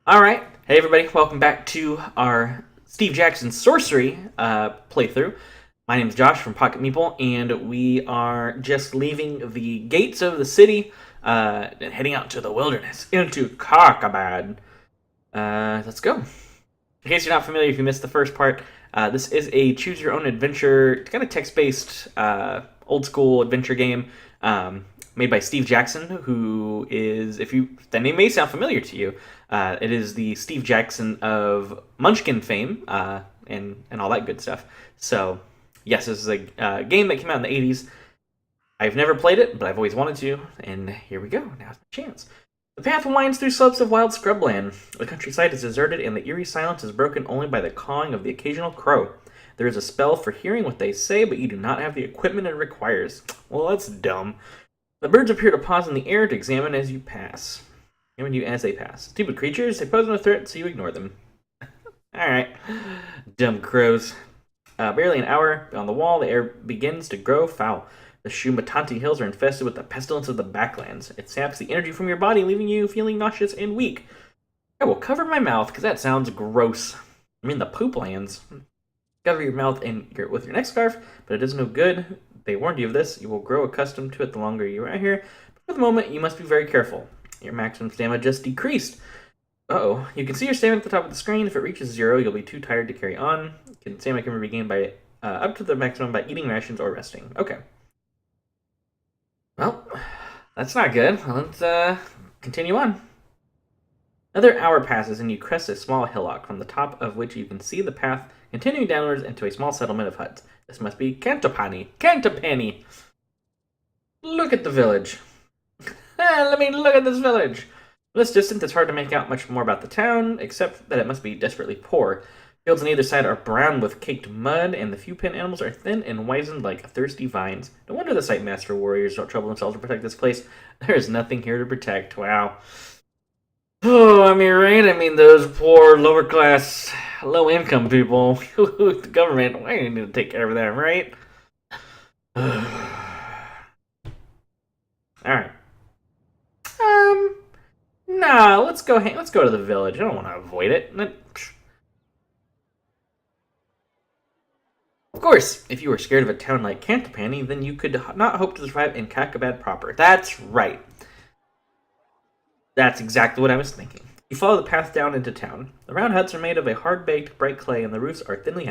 Alright, hey everybody, welcome back to our Steve Jackson Sorcery playthrough. My name is Josh from Pocket Meeple, and we are just leaving the gates of the city and heading out to the wilderness, into Kakabad. Let's go. In case you're not familiar, if you missed the first part, this is a choose-your-own-adventure, kind of text-based, old-school adventure game made by Steve Jackson, who is, that name may sound familiar to you. It is the Steve Jackson of Munchkin fame and all that good stuff. So, yes, this is a game that came out in the 80s. I've never played it, but I've always wanted to, and here we go. Now's my chance. The path winds through slopes of wild scrubland. The countryside is deserted, and the eerie silence is broken only by the cawing of the occasional crow. There is a spell for hearing what they say, but you do not have the equipment it requires. Well, that's dumb. The birds appear to pause in the air to examine as you pass. Examine you as they pass. Stupid creatures, they pose no threat, so you ignore them. Alright. Dumb crows. Barely an hour beyond the wall, the air begins to grow foul. The Shumatanti hills are infested with the pestilence of the backlands. It saps the energy from your body, leaving you feeling nauseous and weak. I will cover my mouth, because that sounds gross. I mean the poop lands. Cover your mouth with your neck scarf, but it is no good. They warned you of this. You will grow accustomed to it the longer you are out here. But for the moment, you must be very careful. Your maximum stamina just decreased. Uh-oh. You can see your stamina at the top of the screen. If it reaches 0, you'll be too tired to carry on. Stamina can be regained by up to the maximum by eating rations or resting. Okay. Well, that's not good. Let's continue on. Another hour passes and you crest a small hillock, from the top of which you can see the path continuing downwards into a small settlement of huts. This must be Cantopani. Cantopani! Look at the village. Let me look at this village. From this distance, it's hard to make out much more about the town, except that it must be desperately poor. Fields on either side are brown with caked mud, and the few pin animals are thin and wizened like thirsty vines. No wonder the Sightmaster warriors don't trouble themselves to protect this place. There is nothing here to protect. Wow. Oh, I mean, right? I mean, those poor, lower-class, low-income people. The government, why do you need to take care of them, right? Alright. Nah, let's go to the village. I don't want to avoid it. Of course, if you were scared of a town like Cantopani, then you could not hope to survive in Kakabad proper. That's right. That's exactly what I was thinking. You follow the path down into town. The round huts are made of a hard-baked, bright clay, and the roofs are thinly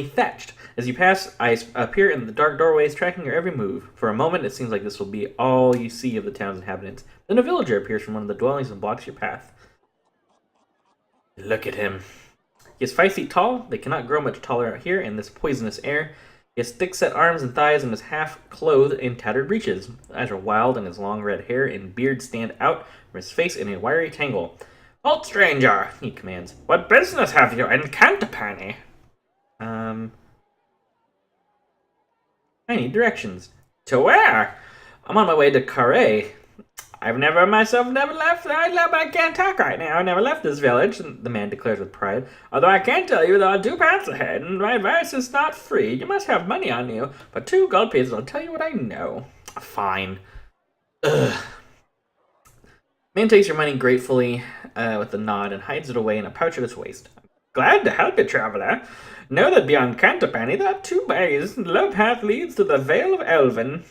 thatched. As you pass, eyes appear in the dark doorways, tracking your every move. For a moment, it seems like this will be all you see of the town's inhabitants. Then a villager appears from one of the dwellings and blocks your path. Look at him. He is 5 feet tall. They cannot grow much taller out here in this poisonous air. He has thick-set arms and thighs and is half-clothed in tattered breeches. His eyes are wild, and his long red hair and beard stand out from his face in a wiry tangle. "Halt, stranger!" he commands. "What business have you in Cantopani?" I need directions. To where? I'm on my way to Carre. I can't talk right now. I never left this village, the man declares with pride. Although I can tell you there are 2 paths ahead, and my advice is not free. You must have money on you. But 2 gold pieces will tell you what I know. Fine. Ugh. Man takes your money gratefully with a nod and hides it away in a pouch at his waist. Glad to help you, traveler. Know that beyond Cantopani there are 2 ways. The low path leads to the Vale of Elvis.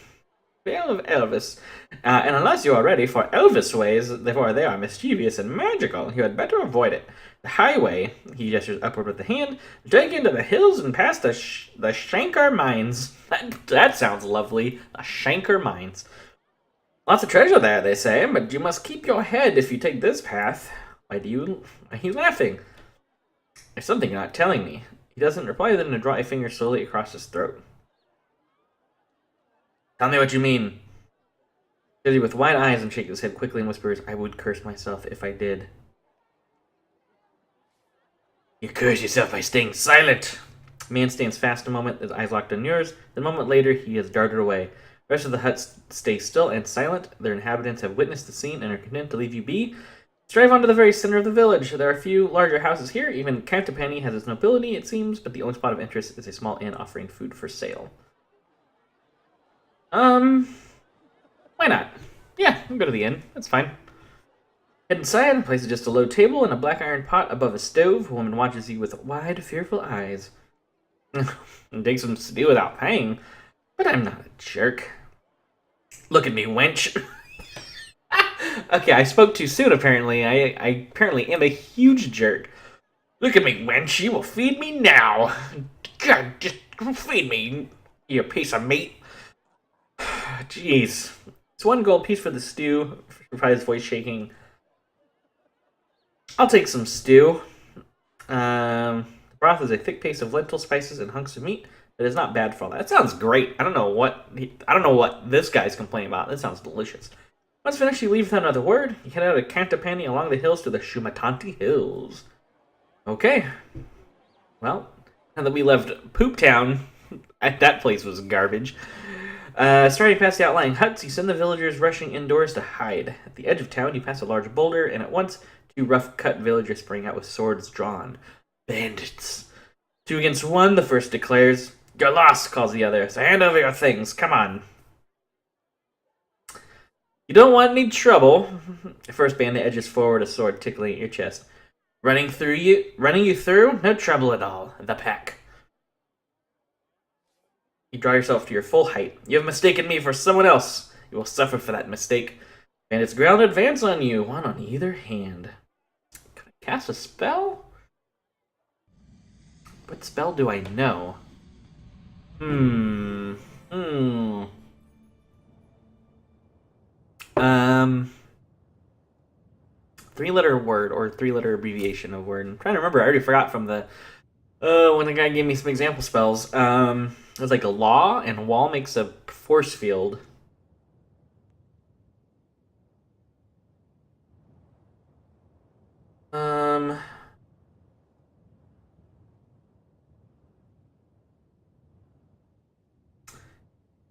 And unless you are ready for Elvis ways, therefore they are mischievous and magical, you had better avoid it. The highway, he gestures upward with the hand, take into the hills and past the Shankar Mines. That sounds lovely. The Shankar Mines. Lots of treasure there, they say, but you must keep your head if you take this path. He's laughing. There's something you're not telling me. He doesn't reply, then to draw a finger slowly across his throat. Tell me what you mean. He with wide eyes and shakes his head quickly and whispers, I would curse myself if I did. You curse yourself by staying silent. The man stands fast a moment, his eyes locked on yours. Then a moment later, he has darted away. The rest of the huts stay still and silent. Their inhabitants have witnessed the scene and are content to leave you be. Strive on to the very center of the village. There are a few larger houses here. Even Cantopani has its nobility, it seems, but the only spot of interest is a small inn offering food for sale. Why not? Yeah, we can go to the inn. That's fine. Head inside and places just a low table and a black iron pot above a stove. A woman watches you with wide, fearful eyes. And takes some stew without paying. But I'm not a jerk. Look at me, wench. Okay, I spoke too soon, apparently. I apparently am a huge jerk. Look at me, wench. You will feed me now. God, just feed me, you piece of meat. Jeez. It's 1 gold piece for the stew. Replies, voice shaking. I'll take some stew. The broth is a thick paste of lentil, spices, and hunks of meat. It is not bad for all that. That sounds great. I don't know what this guy's complaining about. That sounds delicious. Once finished, you leave without another word. You head out of Cantapani along the hills to the Shumatanti Hills. Okay. Well, now that we left Poop Town, that place was garbage. Starting past the outlying huts, you send the villagers rushing indoors to hide. At the edge of town, you pass a large boulder, and at once, 2 rough-cut villagers spring out with swords drawn. Bandits. 2 against 1, the first declares. You're lost, calls the other. So hand over your things. Come on. You don't want any trouble. The first bandit edges forward, a sword tickling at your chest. Running you through? No trouble at all. The pack. You draw yourself to your full height. You have mistaken me for someone else. You will suffer for that mistake. Bandits ground advance on you, 1 on either hand. Can I cast a spell? What spell do I know? 3-letter word or 3-letter abbreviation of word. I'm trying to remember. I already forgot from the when the guy gave me some example spells. It was like a law, and wall makes a force field.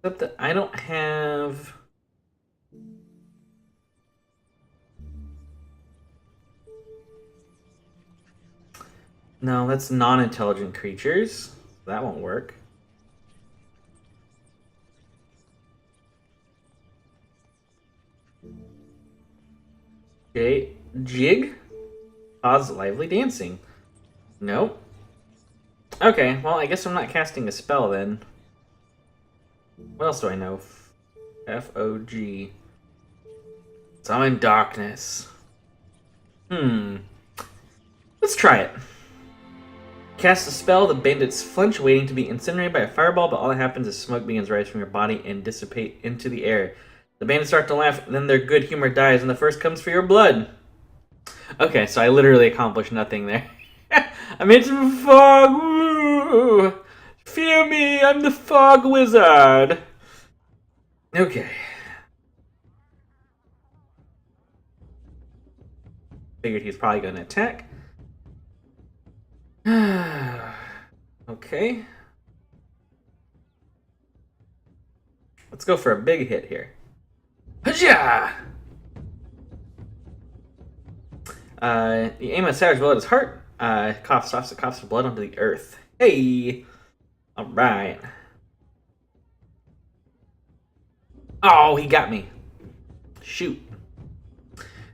Except that I don't have. No, that's non-intelligent creatures. That won't work. Okay, jig? Cause lively dancing. Nope. Okay, well, I guess I'm not casting a spell then. What else do I know? F-O-G. Summon darkness. Let's try it. Cast a spell, the bandits flinch, waiting to be incinerated by a fireball, but all that happens is smoke begins to rise from your body and dissipate into the air. The bandits start to laugh, and then their good humor dies, and the first comes for your blood. Okay, so I literally accomplished nothing there. I'm into the fog! Woo! Fear me, I'm the fog wizard! Okay. Figured he's probably going to attack. Okay. Let's go for a big hit here. Haja! You aim a savage blow at his heart. Coughs off the coughs of blood onto the earth. Hey! Alright. Oh, he got me. Shoot.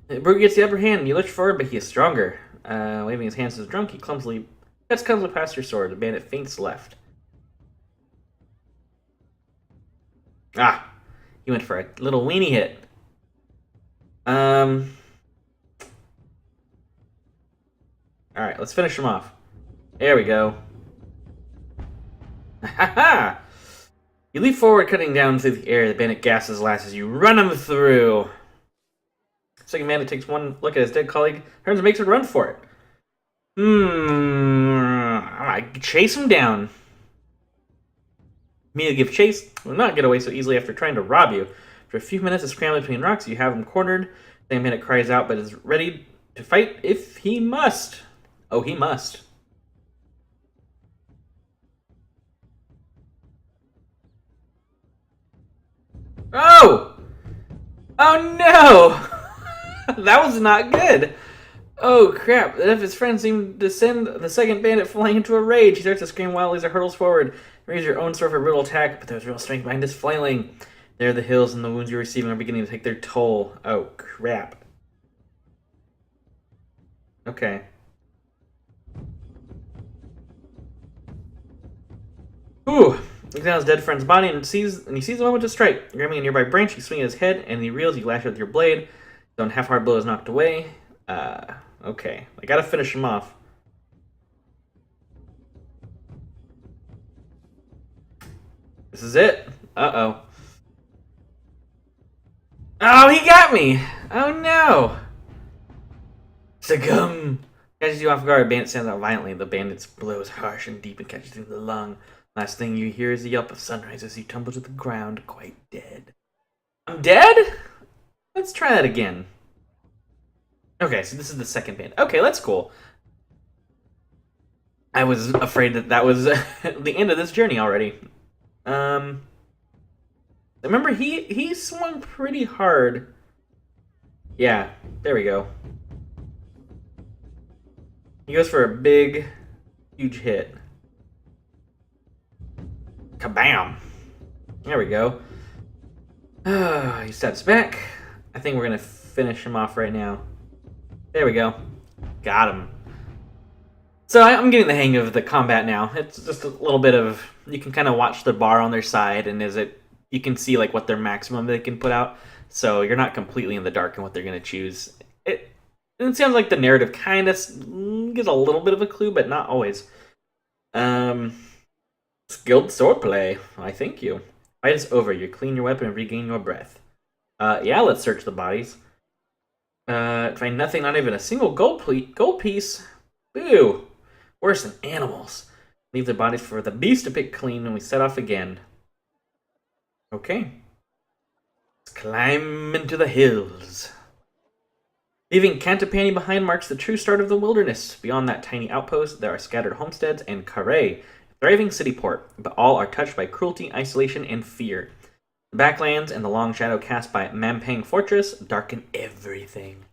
The brute gets the upper hand. You lurch forward, but he is stronger. Waving his hands as drunk, he clumsily cuts past your sword. The bandit faints left. Ah! He went for a little weenie hit. Alright, let's finish him off. There we go. Ha ha! You leap forward, cutting down through the air. The bandit gasps last as you run him through. Second bandit takes one look at his dead colleague, turns and makes a run for it. I chase him down. Me to give chase will not get away so easily after trying to rob you. After a few minutes of scrambling between rocks, you have him cornered. The second bandit cries out, but is ready to fight if he must. Oh, he must. Oh! Oh no! That was not good. Oh crap. If his friends seem to send the second bandit flying into a rage. He starts to scream wildly as he hurtles forward. Raise your own sword for a brutal attack, but there's real strength behind his flailing. There the hills and the wounds you're receiving are beginning to take their toll. Oh crap. Okay. Ooh! Examines dead friend's body and he sees the moment to strike. Grabbing a nearby branch, you swing at his head, and he reels. You lash it with your blade. His half-hard blow is knocked away. Okay. I gotta finish him off. This is it. Uh-oh. Oh, he got me! Oh no! Succumb! Catches you off guard. A bandit stands out violently. The bandit's blow is harsh and deep and catches you in the lung. Last thing you hear is the yelp of sunrise as you tumble to the ground, quite dead. I'm dead? Let's try that again. Okay, so this is the second bandit. Okay, that's cool. I was afraid that was the end of this journey already. Remember, he swung pretty hard. Yeah, there we go. He goes for a big, huge hit. Kabam! There we go. He steps back. I think we're gonna finish him off right now. There we go. Got him. So I'm getting the hang of the combat now. It's just a little bit of, you can kind of watch the bar on their side, and you can see like what their maximum they can put out. So you're not completely in the dark in what they're gonna choose. It sounds like the narrative kind of gives a little bit of a clue, but not always. Skilled swordplay. I thank you. Fight is over. You clean your weapon and regain your breath. Yeah, let's search the bodies. Find nothing, not even a single gold piece. Boo! Worse than animals. Leave their bodies for the beast to pick clean when we set off again. Okay. Let's climb into the hills. Leaving Cantapani behind marks the true start of the wilderness. Beyond that tiny outpost, there are scattered homesteads and Carre, a thriving city port, but all are touched by cruelty, isolation, and fear. The backlands and the long shadow cast by Mampang Fortress darken everything.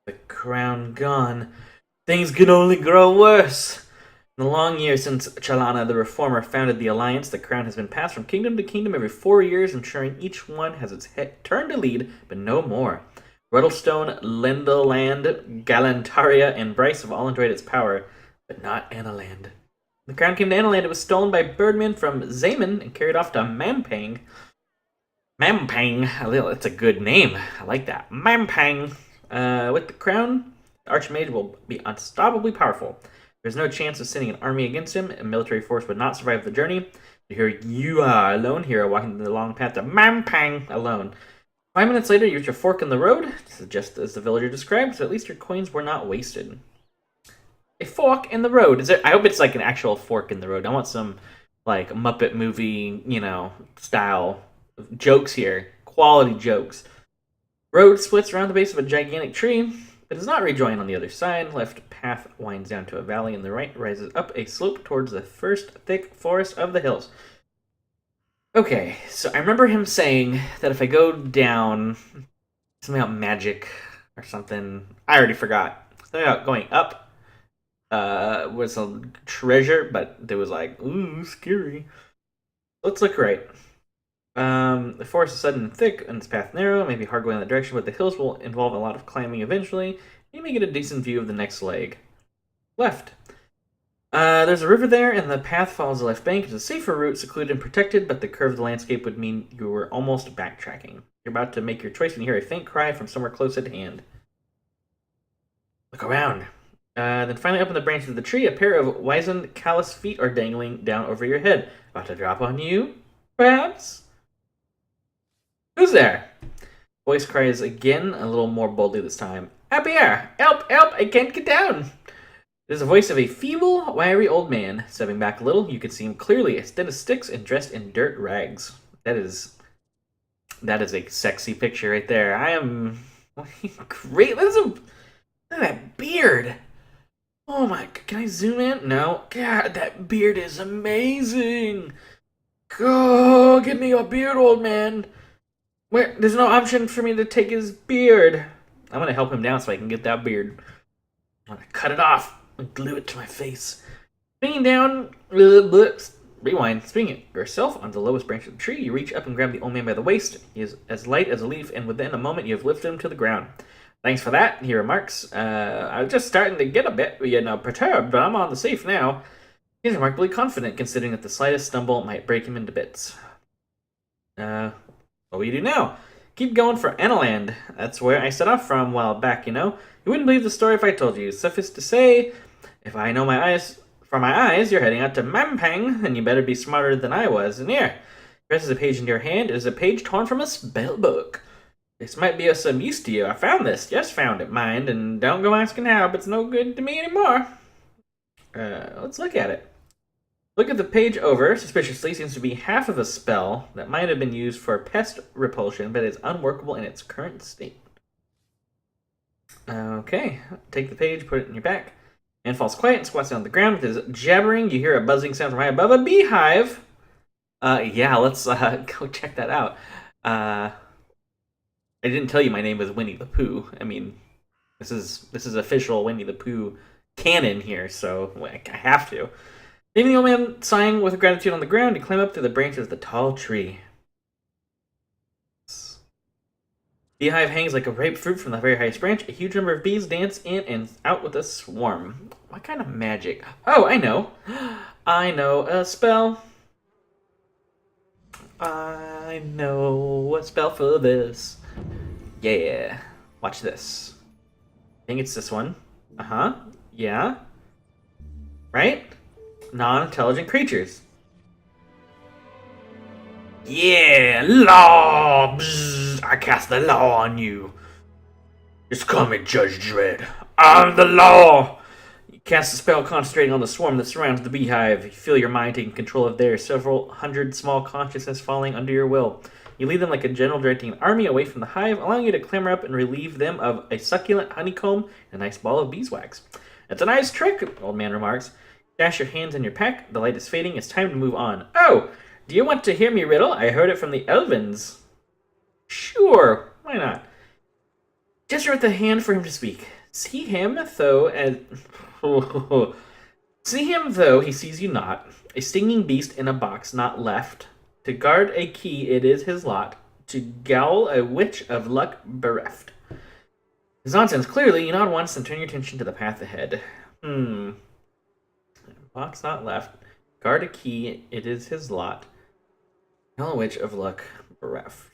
The crown gone. Things can only grow worse. In the long years since Chalana the Reformer founded the Alliance, the crown has been passed from kingdom to kingdom every 4 years, ensuring each one has its turn to lead, but no more. Ruddlestone, Lendaland, Galantaria, and Bryce have all enjoyed its power, but not Analand. The crown came to Analand. It was stolen by birdmen from Zaman and carried off to Mampang. Mampang, that's a good name. I like that. Mampang. With the crown, the Archmage will be unstoppably powerful. There's no chance of sending an army against him. A military force would not survive the journey. Here you are, a lone hero, walking the long path to Mampang alone. 5 minutes later, you reach a fork in the road, just as the villager described, so at least your coins were not wasted. A fork in the road. I hope it's like an actual fork in the road. I want some, like, Muppet movie, style jokes here. Quality jokes. Road splits around the base of a gigantic tree, but does not rejoin on the other side. Left path winds down to a valley, and the right rises up a slope towards the first thick forest of the hills. Okay, so I remember him saying that if I go down, something about magic or something. I already forgot. Something about going up was a treasure, but it was like, ooh, scary. Let's look right. The forest is sudden and thick, and its path narrow. It may be hard going in that direction, but the hills will involve a lot of climbing eventually. You may get a decent view of the next leg. Left. There's a river there, and the path follows the left bank. It's a safer route, secluded and protected, but the curve of the landscape would mean you were almost backtracking. You're about to make your choice when you hear a faint cry from somewhere close at hand. Look around. Then finally up in the branches of the tree, a pair of wizened, callous feet are dangling down over your head. About to drop on you? Perhaps? Who's there? Voice cries again, a little more boldly this time. Up here! Help! Help! I can't get down! It is the voice of a feeble, wiry old man. Stepping back a little, you can see him clearly, as thin as sticks and dressed in dirt rags. That is a sexy picture right there. I am great. Look at that beard. Oh my! Can I zoom in? No. God, that beard is amazing. Go, give me your beard, old man. Where? There's no option for me to take his beard. I'm gonna help him down so I can get that beard. I'm gonna cut it off and glue it to my face. Swinging down, rewind, swinging yourself on the lowest branch of the tree. You reach up and grab the old man by the waist. He is as light as a leaf, and within a moment you have lifted him to the ground. Thanks for that, he remarks. I was just starting to get a bit, perturbed, but I'm on the safe now. He's remarkably confident, considering that the slightest stumble might break him into bits. What will you do now? Keep going for Enaland. That's where I set off from a while back, You wouldn't believe the story if I told you. Suffice to say, if I know my eyes, from my eyes, you're heading out to Mampang, and you better be smarter than I was. And here, presses a page into your hand. It is a page torn from a spell book. This might be of some use to you. I found this. Just found it, mind, and don't go asking how, but it's no good to me anymore. Let's look at it. Look at the page over. Suspiciously, seems to be half of a spell that might have been used for pest repulsion, but is unworkable in its current state. Okay, take the page, put it in your back. Man falls quiet and squats down on the ground with his jabbering. You hear a buzzing sound from high above a beehive. Yeah, let's go check that out. I didn't tell you my name was Winnie the Pooh. I mean, this is official Winnie the Pooh canon here, so I have to. Leaving the old man sighing with gratitude on the ground, you climb up through the branches of the tall tree. Beehive hangs like a ripe fruit from the very highest branch. A huge number of bees dance in and out with a swarm. What kind of magic? Oh, I know. I know a spell. I know a spell for this. Yeah. Watch this. I think it's this one. Uh-huh. Yeah. Right? Non-intelligent creatures. Yeah, law! Bzz, I cast the law on you. Just call me Judge Dredd. I'm the law! You cast a spell concentrating on the swarm that surrounds the beehive. You feel your mind taking control of theirs, several hundred small consciousness falling under your will. You lead them like a general directing an army away from the hive, allowing you to clamber up and relieve them of a succulent honeycomb and a nice ball of beeswax. That's a nice trick, old man remarks. Dash your hands in your pack. The light is fading. It's time to move on. Oh! Do you want to hear me riddle? I heard it from the Elvins. Sure, why not? Gesture with the hand for him to speak. See him, though, See him, though he sees you not. A stinging beast in a box not left. To guard a key it is his lot. To gowl a witch of luck bereft. His nonsense. Clearly, you nod once and turn your attention to the path ahead. Box not left. Guard a key it is his lot. Hell Witch of Luck bereft.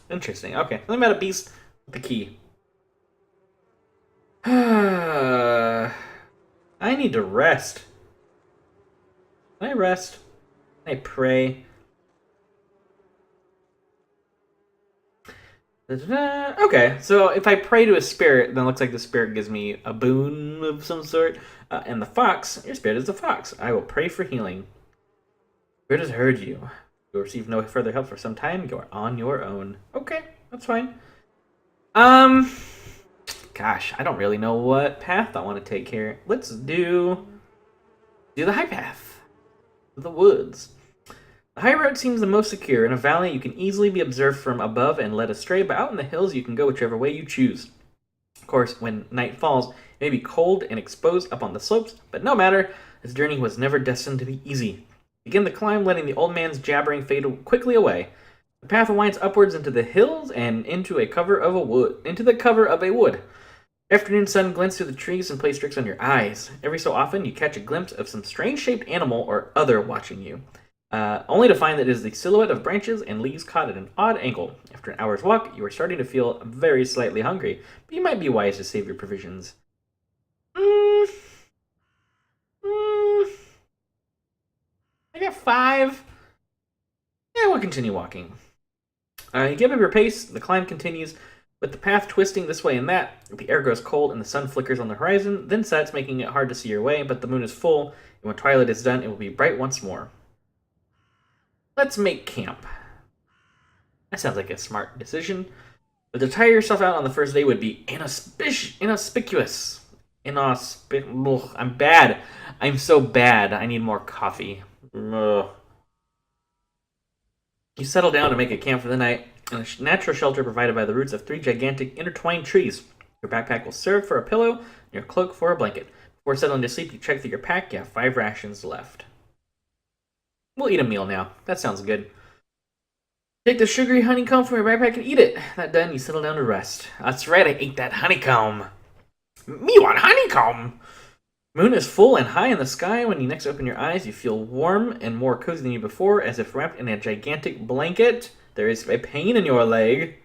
Interesting. Okay. Something about a beast with the key. I need to rest. Can I rest? Can I pray? Okay, so if I pray to a spirit, then it looks like the spirit gives me a boon of some sort. And the fox, your spirit is the fox. I will pray for healing. Spirit has heard you. You will receive no further help for some time. You are on your own. Okay, that's fine. Gosh, I don't really know what path I want to take here. Let's do the high path. The woods. The high road seems the most secure. In a valley, you can easily be observed from above and led astray, but out in the hills, you can go whichever way you choose. Of course, when night falls, it may be cold and exposed up on the slopes, but no matter, this journey was never destined to be easy. Begin the climb, letting the old man's jabbering fade quickly away. The path winds upwards into the hills and into the cover of a wood. Afternoon sun glints through the trees and plays tricks on your eyes. Every so often, you catch a glimpse of some strange-shaped animal or other watching you. Only to find that it is the silhouette of branches and leaves caught at an odd angle. After an hour's walk, you are starting to feel very slightly hungry, but you might be wise to save your provisions. I got 5. Yeah, we'll continue walking. You give up your pace, the climb continues, with the path twisting this way and that. The air grows cold and the sun flickers on the horizon, then sets, making it hard to see your way, but the moon is full, and when twilight is done, it will be bright once more. Let's make camp. That sounds like a smart decision. But to tire yourself out on the first day would be inauspicious. I'm bad. I'm so bad. I need more coffee. Ugh. You settle down to make a camp for the night in a natural shelter provided by the roots of 3 gigantic intertwined trees. Your backpack will serve for a pillow and your cloak for a blanket. Before settling to sleep, you check through your pack. You have 5 rations left. We'll eat a meal now. That sounds good. Take the sugary honeycomb from your backpack and eat it. That done, you settle down to rest. That's right, I ate that honeycomb. Me want honeycomb! Moon is full and high in the sky. When you next open your eyes, you feel warm and more cozy than you before, as if wrapped in a gigantic blanket. There is a pain in your leg.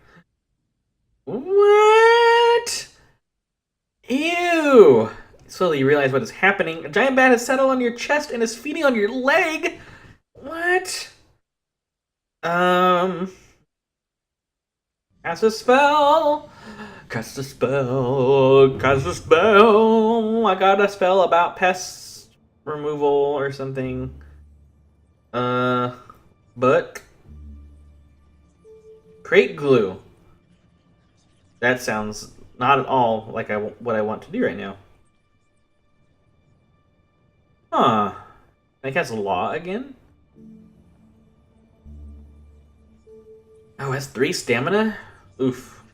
What? Ew! Slowly you realize what is happening. A giant bat has settled on your chest and is feeding on your leg. What? Cast a spell. Cast a spell. Cast a spell. I got a spell about pest removal or something. But create glue. That sounds not at all like what I want to do right now. Huh. I cast law again? Oh, has 3 stamina? Oof.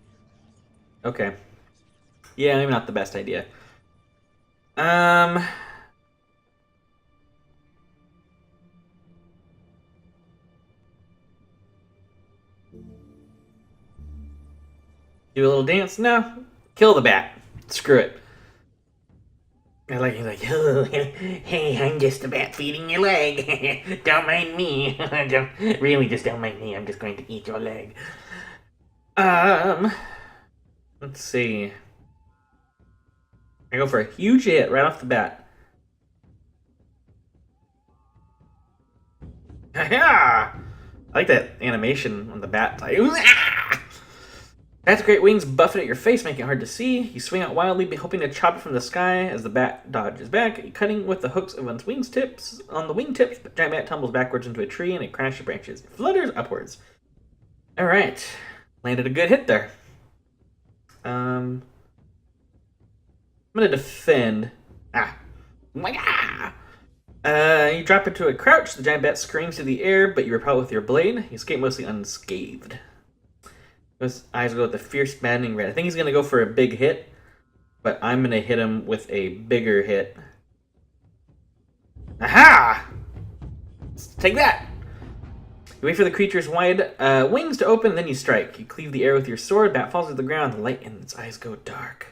Okay. Yeah, maybe not the best idea. Do a little dance? No. Kill the bat. Screw it. I like he's like, oh, hey, I'm just a bat feeding your leg. Don't mind me. Really, just don't mind me. I'm just going to eat your leg. Let's see. I go for a huge hit right off the bat. I like that animation on the bat. Like, Bat's great wings buffet at your face, making it hard to see. You swing out wildly, hoping to chop it from the sky as the bat dodges back. Cutting with the hooks of its wingtips. On the wingtips, the giant bat tumbles backwards into a tree and it crashes branches. It flutters upwards. All right, landed a good hit there. I'm gonna defend. You drop into a crouch. The giant bat screams through the air, but you repel with your blade. You escape mostly unscathed. His eyes go with a fierce, maddening red. I think he's going to go for a big hit, but I'm going to hit him with a bigger hit. Aha! Take that! You wait for the creature's wide wings to open, then you strike. You cleave the air with your sword. Bat falls to the ground. The light in its eyes go dark.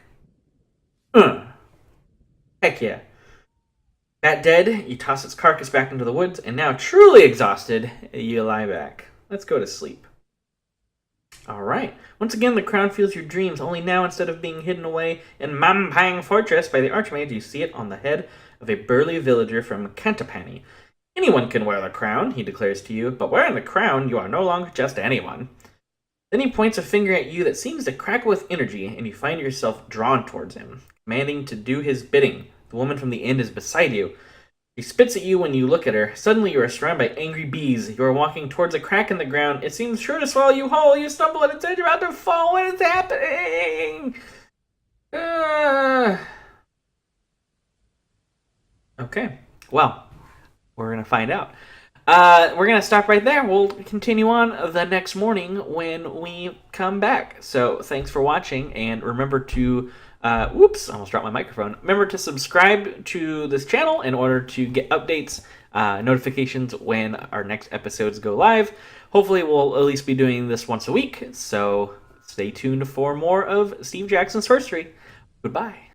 Heck yeah. Bat dead. You toss its carcass back into the woods, and now truly exhausted, you lie back. Let's go to sleep. Alright. Once again, the crown feels your dreams, only now instead of being hidden away in Mampang Fortress by the Archmage, you see it on the head of a burly villager from Cantapani. Anyone can wear the crown, he declares to you, but wearing the crown, you are no longer just anyone. Then he points a finger at you that seems to crackle with energy, and you find yourself drawn towards him, commanding to do his bidding. The woman from the inn is beside you. She spits at you when you look at her. Suddenly you are surrounded by angry bees. You are walking towards a crack in the ground. It seems sure to swallow you whole. You stumble at its edge, about to fall. What is happening? Okay. Well, we're going to find out. We're going to stop right there. We'll continue on the next morning when we come back. So thanks for watching, and remember to... whoops, almost dropped my microphone. Remember to subscribe to this channel in order to get updates, notifications when our next episodes go live. Hopefully we'll at least be doing this once a week, so stay tuned for more of Steve Jackson's Sorcery. Goodbye.